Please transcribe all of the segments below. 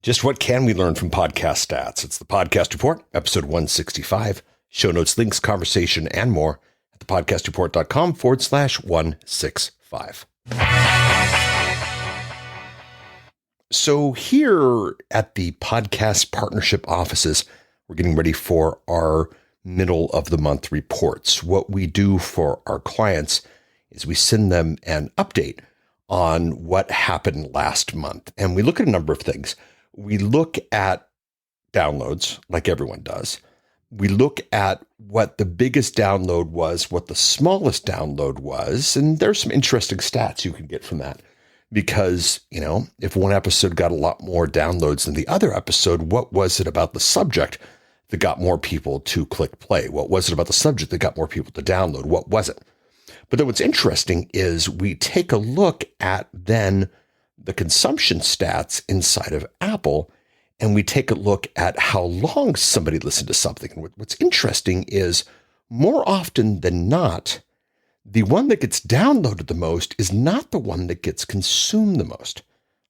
Just what can we learn from podcast stats? It's the Podcast Report, episode 165. Show notes, links, conversation, and more at thepodcastreport.com/165. So here at the podcast partnership offices, we're getting ready for our middle of the month reports. What we do for our clients is we send them an update on what happened last month. And we look at a number of things. We look at downloads like everyone does. We look at what the biggest download was, what the smallest download was, and there's some interesting stats you can get from that. Because, if one episode got a lot more downloads than the other episode, what was it about the subject that got more people to click play? What was it about the subject that got more people to download? What was it? But then what's interesting is we take a look at then the consumption stats inside of Apple, and we take a look at how long somebody listened to something. And what's interesting is more often than not, the one that gets downloaded the most is not the one that gets consumed the most.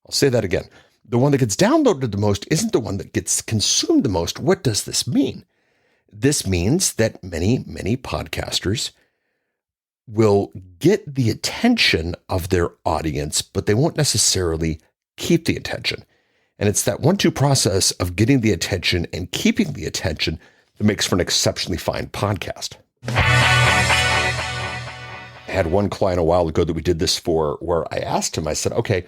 I'll say that again. The one that gets downloaded the most isn't the one that gets consumed the most. What does this mean? This means that many, many podcasters will get the attention of their audience, but they won't necessarily keep the attention. And it's that 1-2 process of getting the attention and keeping the attention that makes for an exceptionally fine podcast. I had one client a while ago that we did this for, where I asked him, I said, okay,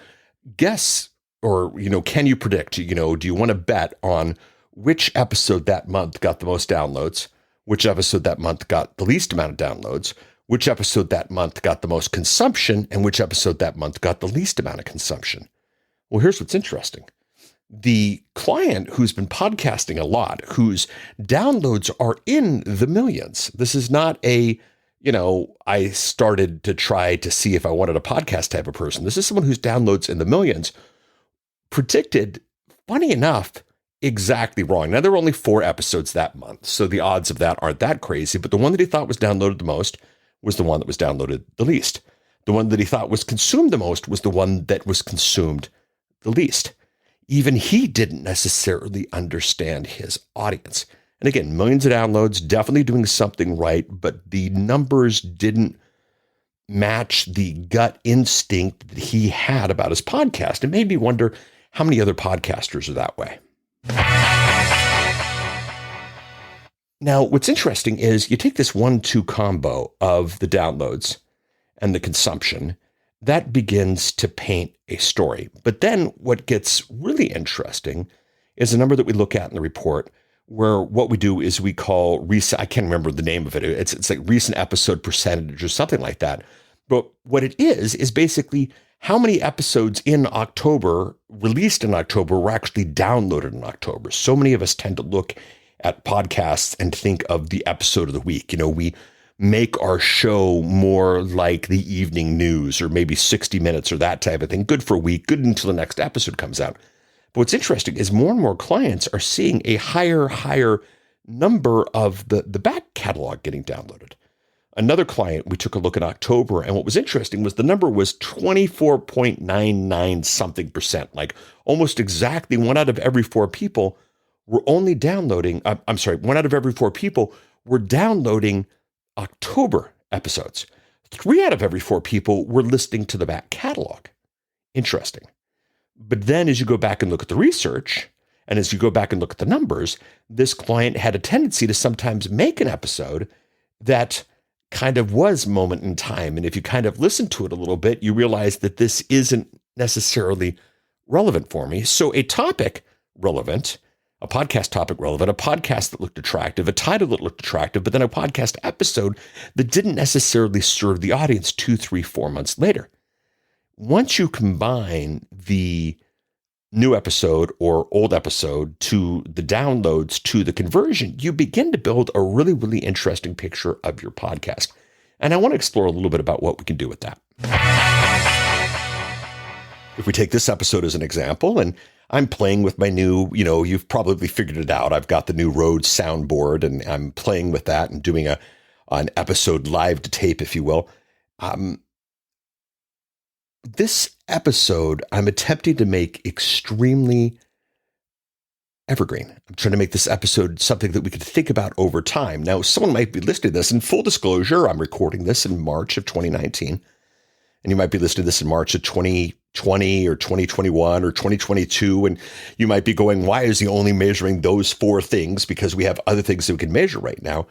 guess, or, can you predict, do you want to bet on which episode that month got the most downloads, which episode that month got the least amount of downloads, which episode that month got the most consumption, and which episode that month got the least amount of consumption? Well, here's what's interesting. The client who's been podcasting a lot, whose downloads are in the millions. This is not I started to try to see if I wanted a podcast type of person. This is someone whose downloads in the millions predicted, funny enough, exactly wrong. Now, there were only 4 episodes that month, so the odds of that aren't that crazy, but the one that he thought was downloaded the most was the one that was downloaded the least. The one that he thought was consumed the most was the one that was consumed the least. Even he didn't necessarily understand his audience. And again, millions of downloads, definitely doing something right, but the numbers didn't match the gut instinct that he had about his podcast. It made me wonder how many other podcasters are that way. Now, what's interesting is you take this 1-2 combo of the downloads and the consumption, that begins to paint a story. But then what gets really interesting is a number that we look at in the report, where what we do is we call recent, I can't remember the name of it. It's like recent episode percentage or something like that. But what it is basically how many episodes in October, released in October, were actually downloaded in October. So many of us tend to look at podcasts and think of the episode of the week. We make our show more like the evening news or maybe 60 minutes or that type of thing. Good for a week, good until the next episode comes out. But what's interesting is more and more clients are seeing a higher number of the back catalog getting downloaded. Another client, we took a look at October, and what was interesting was the number was 24.99 something percent, like almost exactly 1 out of every 4 people were only downloading, 1 out of every 4 people were downloading October episodes. 3 out of every 4 people were listening to the back catalog. Interesting. But then as you go back and look at the research, and as you go back and look at the numbers, this client had a tendency to sometimes make an episode that kind of was moment in time. And if you kind of listen to it a little bit, you realize that this isn't necessarily relevant for me. So a topic relevant, a podcast topic relevant, a podcast that looked attractive, a title that looked attractive, but then a podcast episode that didn't necessarily serve the audience 2, 3, 4 months later. Once you combine the new episode or old episode to the downloads to the conversion, you begin to build a really, really interesting picture of your podcast. And I want to explore a little bit about what we can do with that. If we take this episode as an example, and I'm playing with my new, you've probably figured it out. I've got the new Rode soundboard, and I'm playing with that and doing an episode live to tape, if you will. This episode, I'm attempting to make extremely evergreen. I'm trying to make this episode something that we could think about over time. Now, someone might be listening to this, in full disclosure, I'm recording this in March of 2019, and you might be listening to this in March of 2020 or 2021 or 2022, and you might be going, why is he only measuring those 4 things? Because we have other things that we can measure right now.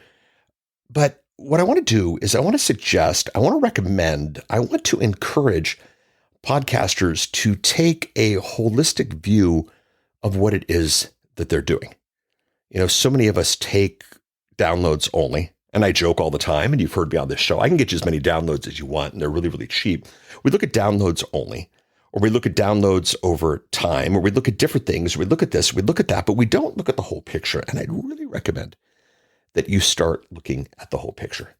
But what I want to do is I want to recommend, I want to encourage podcasters to take a holistic view of what it is that they're doing. So many of us take downloads only, and I joke all the time, and you've heard me on this show, I can get you as many downloads as you want, and they're really, really cheap. We look at downloads only, or we look at downloads over time, or we look at different things, or we look at this, we look at that, but we don't look at the whole picture. And I'd really recommend that you start looking at the whole picture.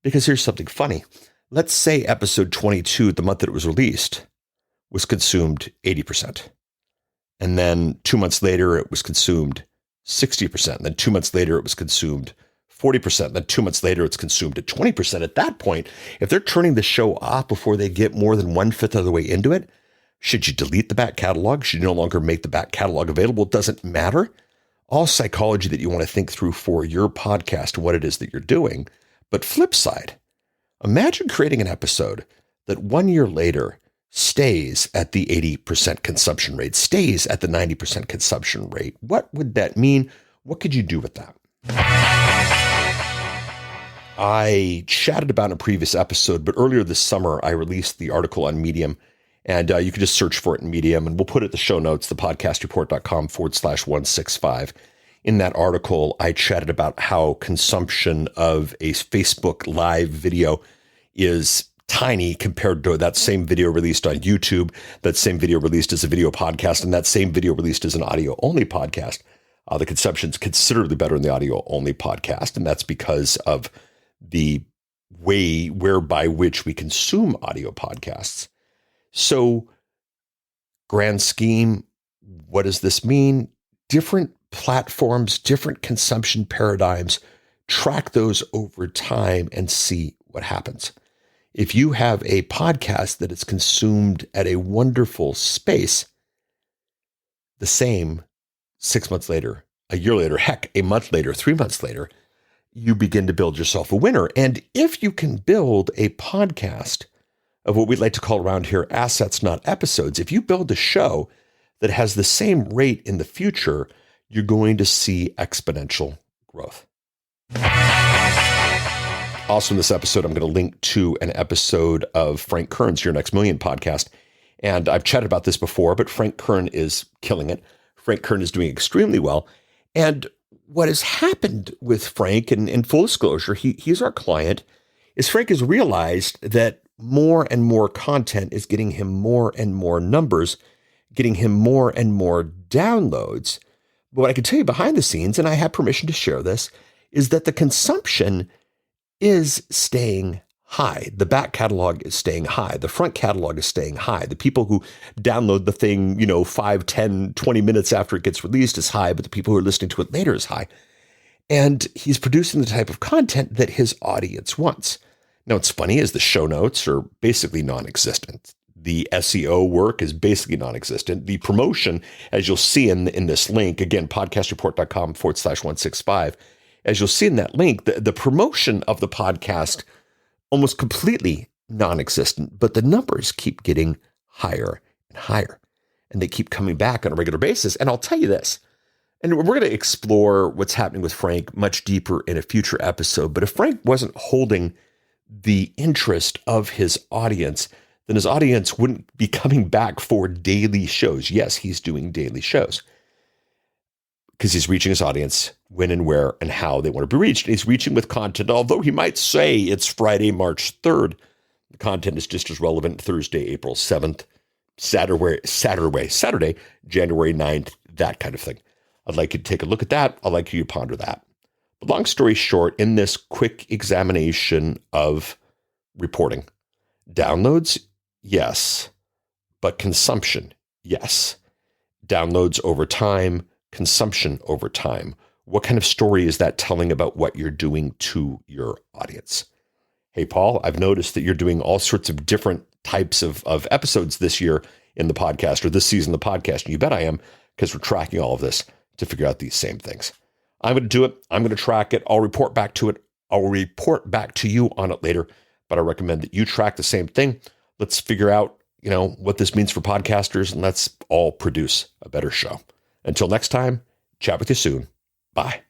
Because here's something funny. Let's say episode 22, the month that it was released, was consumed 80%. And then 2 months later, it was consumed 60%. And then 2 months later, it was consumed 40%. And then 2 months later, it's consumed at 20%. At that point, if they're turning the show off before they get more than 1/5 of the way into it, should you delete the back catalog? Should you no longer make the back catalog available? It doesn't matter. All psychology that you want to think through for your podcast and what it is that you're doing. But flip side, imagine creating an episode that 1 year later stays at the 80% consumption rate, stays at the 90% consumption rate. What would that mean? What could you do with that? I chatted about in a previous episode, but earlier this summer, I released the article on Medium, and you can just search for it in Medium, and we'll put it in the show notes, thepodcastreport.com/165. In that article, I chatted about how consumption of a Facebook Live video is tiny compared to that same video released on YouTube, that same video released as a video podcast, and that same video released as an audio-only podcast. The consumption is considerably better in the audio-only podcast, and that's because of the way whereby which we consume audio podcasts. So, grand scheme, what does this mean? Different platforms, different consumption paradigms, track those over time and see what happens. If you have a podcast that is consumed at a wonderful space, the same 6 months later, a year later, heck, a month later, 3 months later, you begin to build yourself a winner. And if you can build a podcast of what we'd like to call around here assets, not episodes, if you build a show that has the same rate in the future, you're going to see exponential growth. Also in this episode, I'm going to link to an episode of Frank Kern's Your Next Million podcast. And I've chatted about this before, but Frank Kern is killing it. Frank Kern is doing extremely well. And what has happened with Frank, and in full disclosure, he's our client, is Frank has realized that more and more content is getting him more and more numbers, getting him more and more downloads. But what I can tell you behind the scenes, and I have permission to share this, is that the consumption is staying high. The back catalog is staying high. The front catalog is staying high. The people who download the thing, 5, 10, 20 minutes after it gets released is high, but the people who are listening to it later is high. And he's producing the type of content that his audience wants. Now, what's funny is the show notes are basically non-existent. The SEO work is basically non-existent. The promotion, as you'll see in this link, again, podcastreport.com/165, as you'll see in that link, the promotion of the podcast almost completely non-existent, but the numbers keep getting higher and higher, and they keep coming back on a regular basis. And I'll tell you this, and we're going to explore what's happening with Frank much deeper in a future episode, but if Frank wasn't holding the interest of his audience, then his audience wouldn't be coming back for daily shows. Yes, he's doing daily shows because he's reaching his audience when and where and how they want to be reached. And he's reaching with content, although he might say it's Friday, March 3rd. The content is just as relevant Thursday, April 7th, Saturday, January 9th, that kind of thing. I'd like you to take a look at that. I'd like you to ponder that. But long story short, in this quick examination of reporting, downloads, yes, but consumption, yes. Downloads over time, consumption over time. What kind of story is that telling about what you're doing to your audience? Hey, Paul, I've noticed that you're doing all sorts of different types of episodes this year in the podcast, or this season of the podcast. And you bet I am, because we're tracking all of this. to figure out these same things. I'm going to do it. I'm going to track it. I'll report back to it. I'll report back to you on it later, but I recommend that you track the same thing. Let's figure out, what this means for podcasters, and let's all produce a better show. Until next time, chat with you soon. Bye.